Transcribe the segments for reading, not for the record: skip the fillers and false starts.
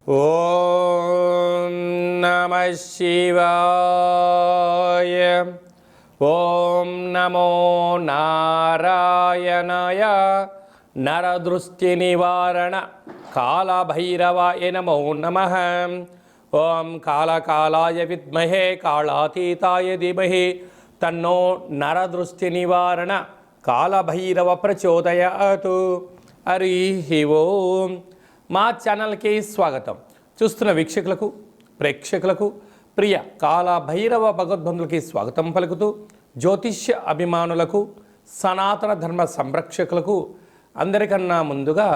ఓం నమః శివాయ. ఓం నమో నారాయణాయ. నరదృష్టి నివారణ కాళభైరవాయ నమో నమః. ఓం కాళకాలాయ విద్మహే కాళాతీతాయ ధీమహి తన్నో నరదృష్టి నివారణ కాళభైరవ ప్రచోదయాతు. హరి ఓం. మా ఛానల్కి స్వాగతం. చూస్తున్న వీక్షకులకు, ప్రేక్షకులకు, ప్రియ కాళభైరవ భగవద్బంధులకి స్వాగతం పలుకుతూ, జ్యోతిష్య అభిమానులకు, సనాతన ధర్మ సంరక్షకులకు అందరికన్నా ముందుగా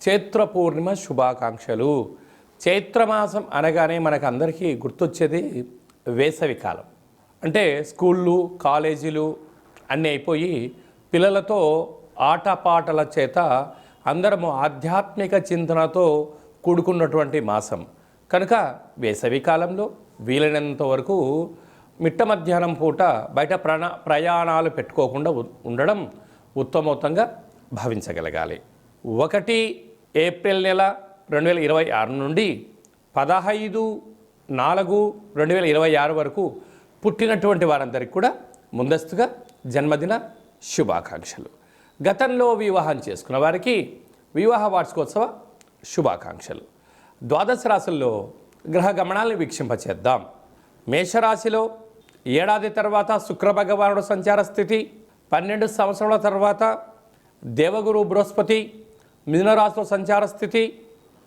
చైత్ర పూర్ణిమ శుభాకాంక్షలు. చైత్రమాసం అనగానే మనకు అందరికీ గుర్తొచ్చేది వేసవి కాలం. అంటే స్కూళ్ళు, కాలేజీలు అన్నీ అయిపోయి పిల్లలతో ఆటపాటల చేత అందరము ఆధ్యాత్మిక చింతనతో కూడుకున్నటువంటి మాసం కనుక వేసవి కాలంలో వీలైనంత వరకు మిట్ట మధ్యాహ్నం పూట బయట ప్రయాణాలు పెట్టుకోకుండా ఉండడం ఉత్తమోత్తంగా భావించగలగాలి. 1 ఏప్రిల్ నెల 2026 నుండి 15/4/2026 వరకు పుట్టినటువంటి వారందరికీ కూడా ముందస్తుగా జన్మదిన శుభాకాంక్షలు. గతంలో వివాహం చేసుకున్న వారికి వివాహ వార్షికోత్సవ శుభాకాంక్షలు. ద్వాదశ రాశుల్లో గ్రహ గమనాలను వీక్షింపచేద్దాం. మేషరాశిలో ఏడాది తర్వాత శుక్ర భగవానుడు సంచార స్థితి, 12 సంవత్సరాల తర్వాత దేవగురు బృహస్పతి మిథునరాశిలో సంచార స్థితి,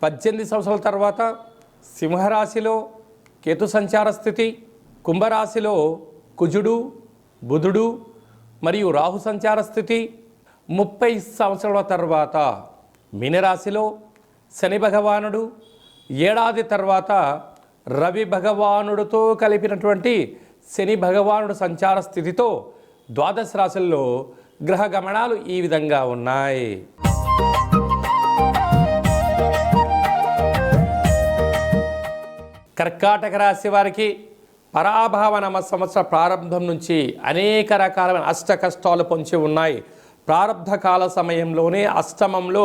18 సంవత్సరాల తర్వాత సింహరాశిలో కేతు సంచార స్థితి, కుంభరాశిలో కుజుడు, బుధుడు మరియు రాహు సంచార స్థితి, 30 సంవత్సరాల తర్వాత మీనరాశిలో శని భగవానుడు, ఏడాది తర్వాత రవి భగవానుడితో కలిపినటువంటి శని భగవానుడు సంచార స్థితితో ద్వాదశ రాశుల్లో గ్రహ గమనాలు ఈ విధంగా ఉన్నాయి. కర్కాటక రాశి వారికి పరాభావ నమ సంవత్సర ప్రారంభం నుంచి అనేక రకాలైన అష్ట కష్టాలు పొంచి ఉన్నాయి. ప్రారంభ కాల సమయంలోనే అష్టమంలో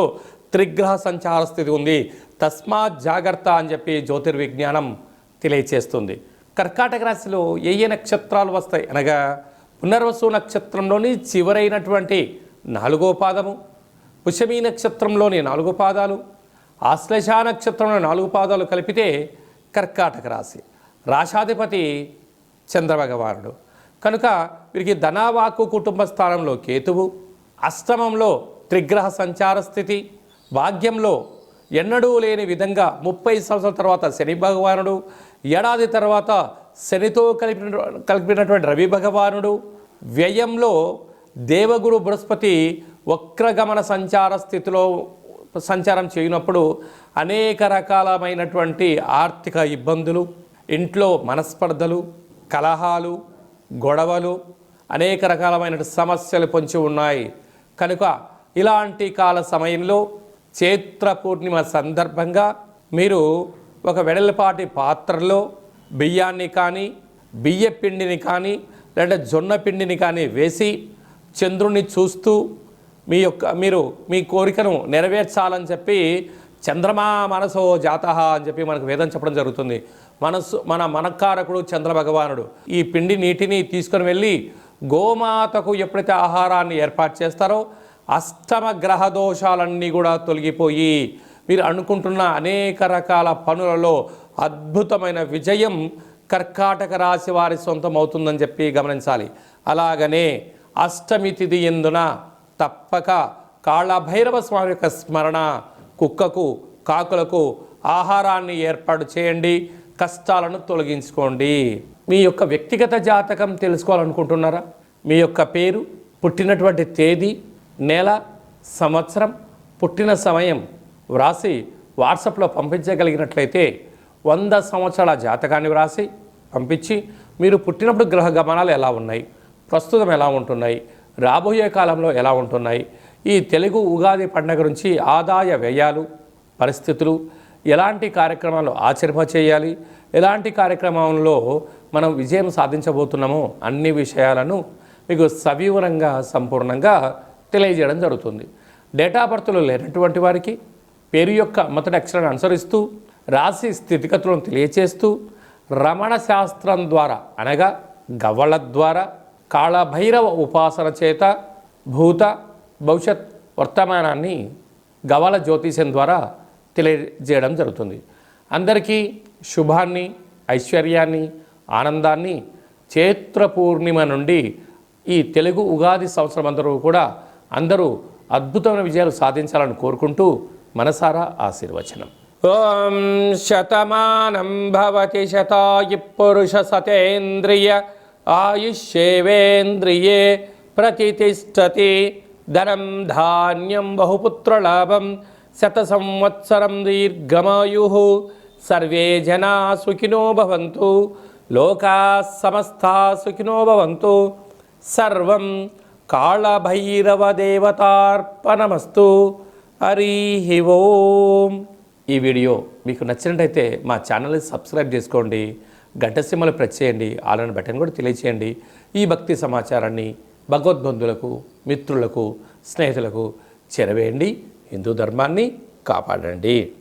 త్రిగ్రహ సంచార స్థితి ఉంది. తస్మాత్ జాగ్రత్త అని చెప్పి జ్యోతిర్విజ్ఞానం తెలియచేస్తుంది. కర్కాటక రాశిలో ఏ నక్షత్రాలు వస్తాయి అనగా పునర్వసు నక్షత్రంలోని చివరైనటువంటి 4వ పాదము, పుష్యమీ నక్షత్రంలోని 4 పాదాలు, ఆశ్లేష నక్షత్రంలో 4 పాదాలు కలిపితే కర్కాటక రాశి. రాశాధిపతి చంద్రభగవానుడు కనుక వీరికి ధనవాకు కుటుంబ స్థానంలో కేతువు, అష్టమంలో త్రిగ్రహ సంచార స్థితి, భాగ్యంలో ఎన్నడూ లేని విధంగా 30 సంవత్సరాల తర్వాత శని భగవానుడు, ఏడాది తర్వాత శనితో కలిపినటువంటి రవి భగవానుడు, వ్యయంలో దేవగురు బృహస్పతి వక్రగమన సంచార స్థితిలో సంచారం చేయనప్పుడు అనేక రకాలమైనటువంటి ఆర్థిక ఇబ్బందులు, ఇంట్లో మనస్పర్ధలు, కలహాలు, గొడవలు, అనేక రకాలమైన సమస్యలు పొంచి ఉన్నాయి. కనుక ఇలాంటి కాల సమయంలో చైత్ర పూర్ణిమ సందర్భంగా మీరు ఒక వెడల్పాటి పాత్రలో బియ్యాన్ని కానీ, బియ్య పిండిని కానీ, లేదా జొన్న పిండిని కానీ వేసి చంద్రుణ్ణి చూస్తూ మీరు మీ కోరికను నెరవేర్చాలని చెప్పి చంద్రమా మనసో జాతః అని చెప్పి మనకు వేదం చెప్పడం జరుగుతుంది. మన మనకారకుడు చంద్ర భగవానుడు. ఈ పిండి నీటిని తీసుకొని వెళ్ళి గోమాతకు ఎప్పుడైతే ఆహారాన్ని ఏర్పాటు చేస్తారో అష్టమ గ్రహ దోషాలన్నీ కూడా తొలగిపోయి మీరు అనుకుంటున్న అనేక రకాల పనులలో అద్భుతమైన విజయం కర్కాటక రాశి వారి సొంతం అవుతుందని చెప్పి గమనించాలి. అలాగనే అష్టమి తిథి ఎందున తప్పక కాళభైరవ స్వామి యొక్క స్మరణ, కుక్కకు, కాకులకు ఆహారాన్ని ఏర్పాటు చేయండి, కష్టాలను తొలగించుకోండి. మీ యొక్క వ్యక్తిగత జాతకం తెలుసుకోవాలనుకుంటున్నారా? మీ యొక్క పేరు, పుట్టినటువంటి తేదీ, నెల, సంవత్సరం, పుట్టిన సమయం వ్రాసి వాట్సాప్లో పంపించగలిగినట్లయితే 100 సంవత్సరాల జాతకాన్ని వ్రాసి పంపించి మీరు పుట్టినప్పుడు గ్రహ గమనాలు ఎలా ఉన్నాయి, ప్రస్తుతం ఎలా ఉంటున్నాయి, రాబోయే కాలంలో ఎలా ఉంటున్నాయి, ఈ తెలుగు ఉగాది పండుగ నుంచి ఆదాయ వ్యయాలు, పరిస్థితులు, ఎలాంటి కార్యక్రమాలు ఆచరింపచేయాలి, ఎలాంటి కార్యక్రమంలో మనం విజయం సాధించబోతున్నామో అన్ని విషయాలను మీకు సవివరంగా సంపూర్ణంగా తెలియజేయడం జరుగుతుంది. డేటా బర్త్లో లేనటువంటి వారికి పేరు యొక్క మొదటి అక్షరాన్ని అనుసరిస్తూ రాశి స్థితిగతులను తెలియచేస్తూ రమణ శాస్త్రం ద్వారా అనగా గవ్వల ద్వారా కాళభైరవ ఉపాసన చేత భూత భవిష్యత్ వర్తమానాన్ని గవ్వల జ్యోతిష్యం ద్వారా తెలియజేయడం జరుగుతుంది. అందరికీ శుభాన్ని, ఐశ్వర్యాన్ని, ఆనందాన్ని చైత్ర పూర్ణిమ నుండి ఈ తెలుగు ఉగాది సంవత్సరం అందరూ అద్భుతమైన విజయాలు సాధించాలని కోరుకుంటూ మనసారా ఆశీర్వచనం. ఓం శతమానం భవతి శతాయు పురుష సతేంద్రియ ఆయుష్యేవేంద్రియే ప్రతిష్టతి. ధనం ధాన్యం బహుపుత్రలాభం శత సంవత్సరం దీర్ఘమాయు. సర్వే జనా సుఖినో భవంతు. లోకా సమస్తా సుఖినో భవంతు. సర్వం కాళభైరవ దేవతార్పణమస్తు. హరి ఓం. ఈ వీడియో మీకు నచ్చినట్టయితే మా ఛానల్ని సబ్స్క్రైబ్ చేసుకోండి, గంట సింబల్ ప్రెస్ చేయండి, ఆల్ బటన్ కూడా తెలియచేయండి. ఈ భక్తి సమాచారాన్ని భగవద్బంధులకు, మిత్రులకు, స్నేహితులకు చేరవేయండి. హిందూ ధర్మాన్ని కాపాడండి.